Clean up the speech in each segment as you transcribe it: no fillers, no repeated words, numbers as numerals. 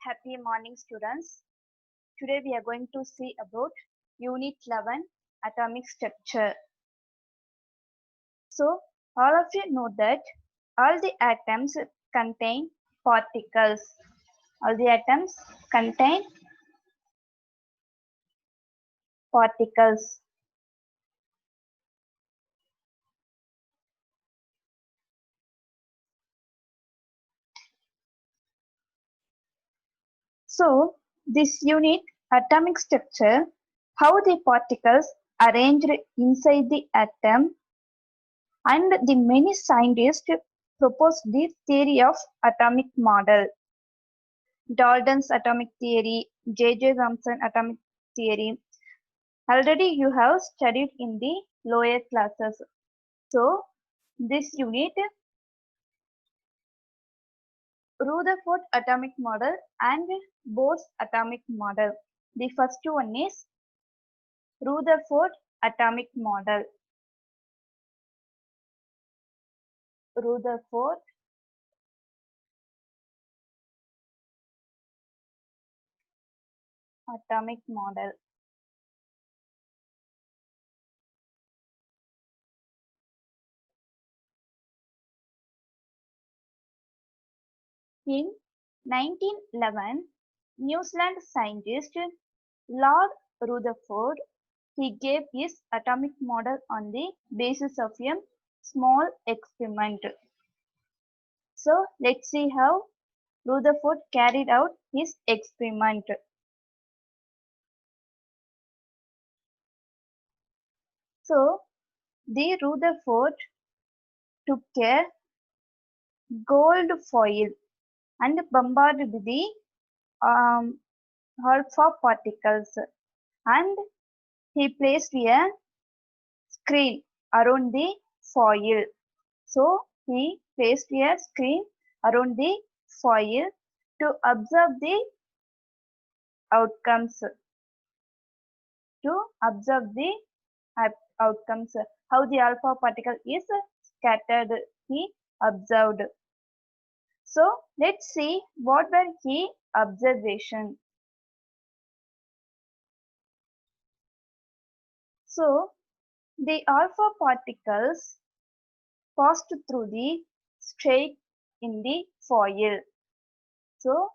Happy morning, students. Today we are going to see about Unit 11 Atomic Structure. So, all of you know that all the atoms contain particles. All the atoms contain particles. So, this unit, atomic structure, how the particles arranged inside the atom, and the many scientists proposed the theory of atomic model. Dalton's atomic theory, J.J. Thomson atomic theory. Already you have studied in the lower classes. So, this unit, Rutherford atomic model and Bohr's atomic model. The first one is Rutherford atomic model. Rutherford atomic model. In 1911, New Zealand scientist Lord Rutherford, he gave his atomic model on the basis of a small experiment. So let's see how Rutherford carried out his experiment. So the Rutherford took a gold foil and bombarded the alpha particles, and he placed a screen around the foil. So he placed a screen around the foil to observe the outcomes. To observe the outcomes, how the alpha particle is scattered, he observed. So let's see what were his observations. So the alpha particles passed through the straight in the foil. So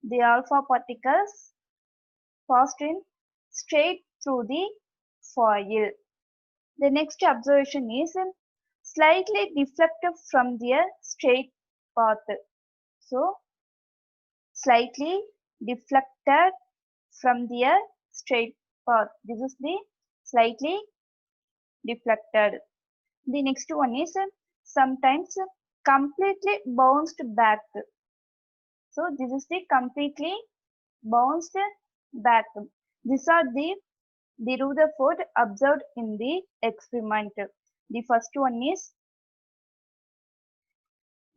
the alpha particles passed in straight through the foil. The next observation is slightly deflected from their straight path. So slightly deflected from their straight path. This is the slightly deflected. The next one is sometimes completely bounced back. So this is the completely bounced back. These are the Rutherford observed in the experiment. The first one is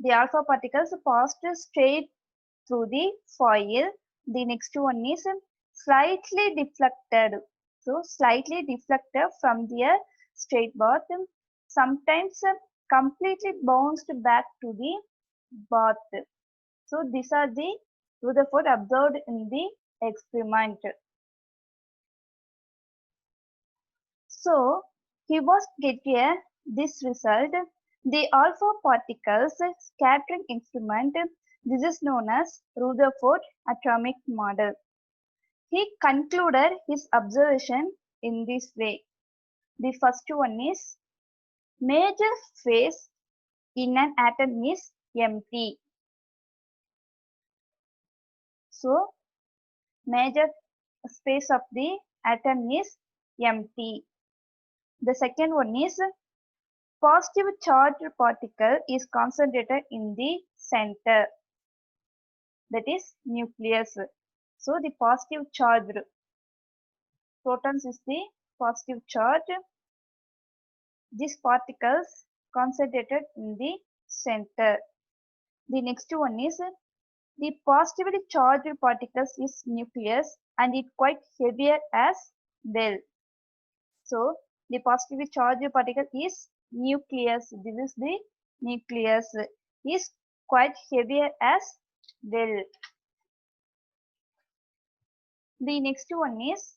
the alpha particles passed straight through the foil. The next one is slightly deflected. So slightly deflected from their straight path. Sometimes completely bounced back to the path. So these are the Rutherford observed in the experiment. So he was getting this result. The alpha particles scattering experiment. This is known as Rutherford atomic model. He concluded his observation in this way. The first one is major phase in an atom is empty. So major space of the atom is empty. The second one is positive charged particle is concentrated in the center, that is nucleus. So the positive charged protons is the positive charge. These particles concentrated in the center. The next one is the positively charged particles is nucleus and it quite heavier as well. So the positively charged particle is nucleus. This is the nucleus is quite heavier as well. The next one is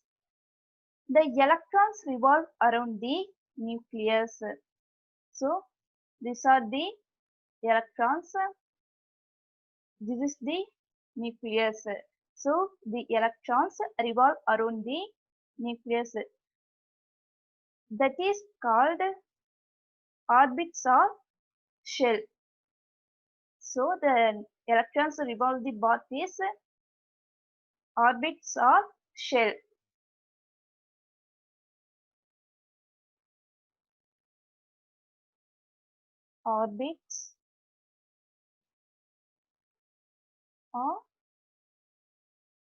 the electrons revolve around the nucleus. So these are the electrons. This is the nucleus. So the electrons revolve around the nucleus. That is called orbits or shell. So the electrons revolve the path is orbits or shell. Orbits or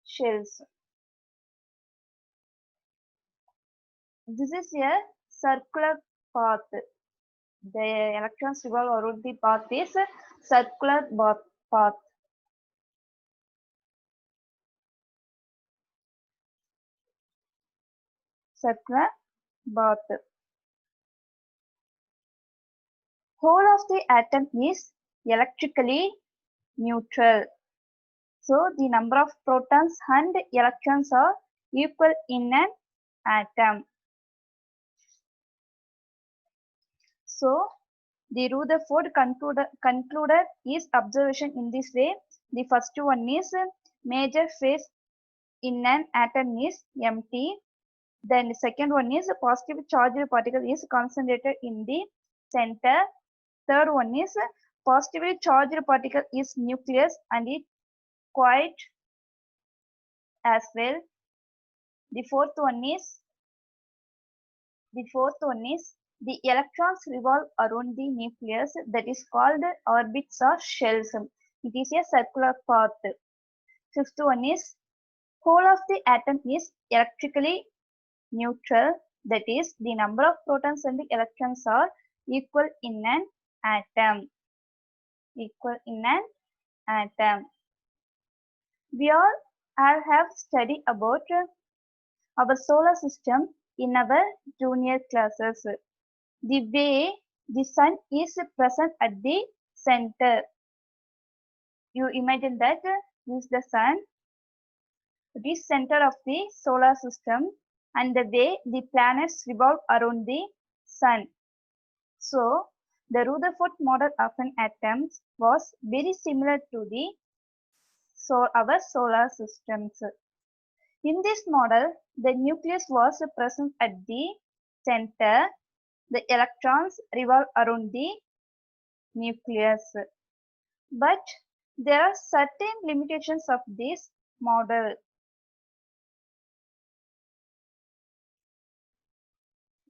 shells. This is a circular path. The electrons revolve around the path is a circular path. Circular path. Whole of the atom is electrically neutral. So the number of protons and electrons are equal in an atom. So the Rutherford concluded his observation in this way. The first one is major phase in an atom is empty. Then the second one is a positive charged particle is concentrated in the center. Third one is positively charged particle is nucleus and it quiet as well. The fourth one is the electrons revolve around the nucleus, that is called orbits or shells. It is a circular path. Fifth one is whole of the atom is electrically neutral, that is the number of protons and the electrons are equal in an atom. Equal in an atom. We all have studied about our solar system in our junior classes. The way the sun is present at the center. You imagine that this is the sun, this center of the solar system, and the way the planets revolve around the sun. So the Rutherford model of an atom was very similar to the our solar systems. In this model, the nucleus was present at the center. The electrons revolve around the nucleus. But there are certain limitations of this model.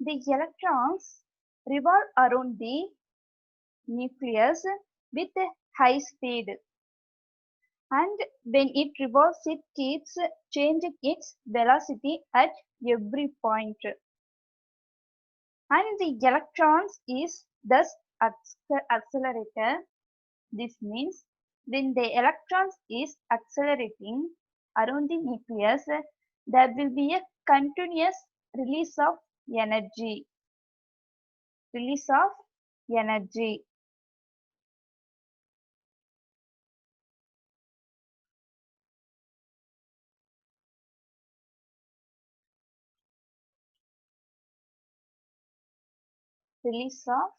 The electrons revolve around the nucleus with high speed, and when it revolves it keeps changing its velocity at every point, and the electrons is thus accelerated. This means when the electrons is accelerating around the nucleus, there will be a continuous release of energy. Release of energy. Release of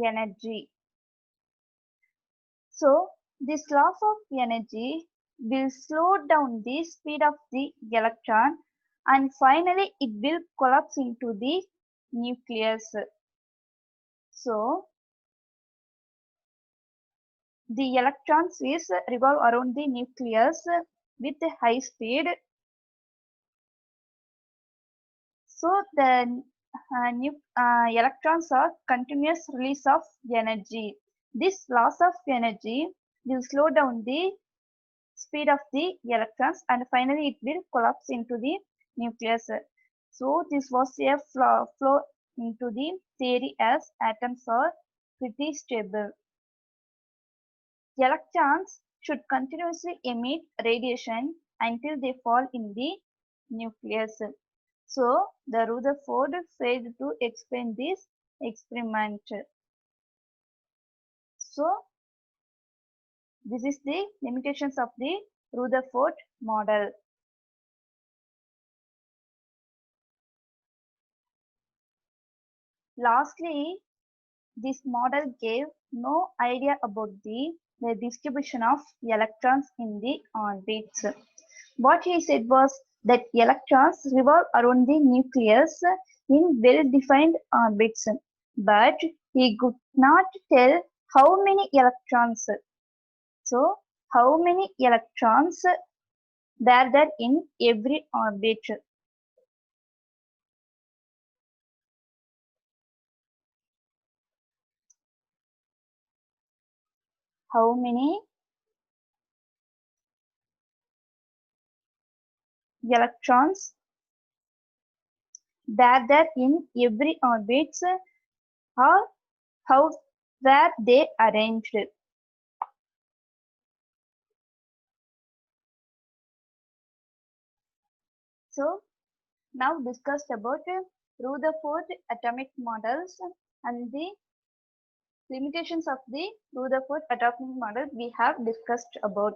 energy. So this loss of energy will slow down the speed of the electron and finally it will collapse into the nucleus. So the electrons is revolve around the nucleus with a high speed. So the electrons are continuous release of energy. This loss of energy will slow down the speed of the electrons and finally it will collapse into the nucleus. So this was a flow into the theory as atoms are pretty stable. Electrons should continuously emit radiation until they fall in the nucleus. So the Rutherford failed to explain this experiment. So This is the limitations of the Rutherford model. Lastly, this model gave no idea about the distribution of electrons in the orbits. What he said was that electrons revolve around the nucleus in well-defined orbits, but he could not tell how many electrons. So, how many electrons were there in every orbit? How many electrons were there in every orbit, or how were they arranged? So, now discussed about Rutherford atomic models and the limitations of the Rutherford atomic model we have discussed about.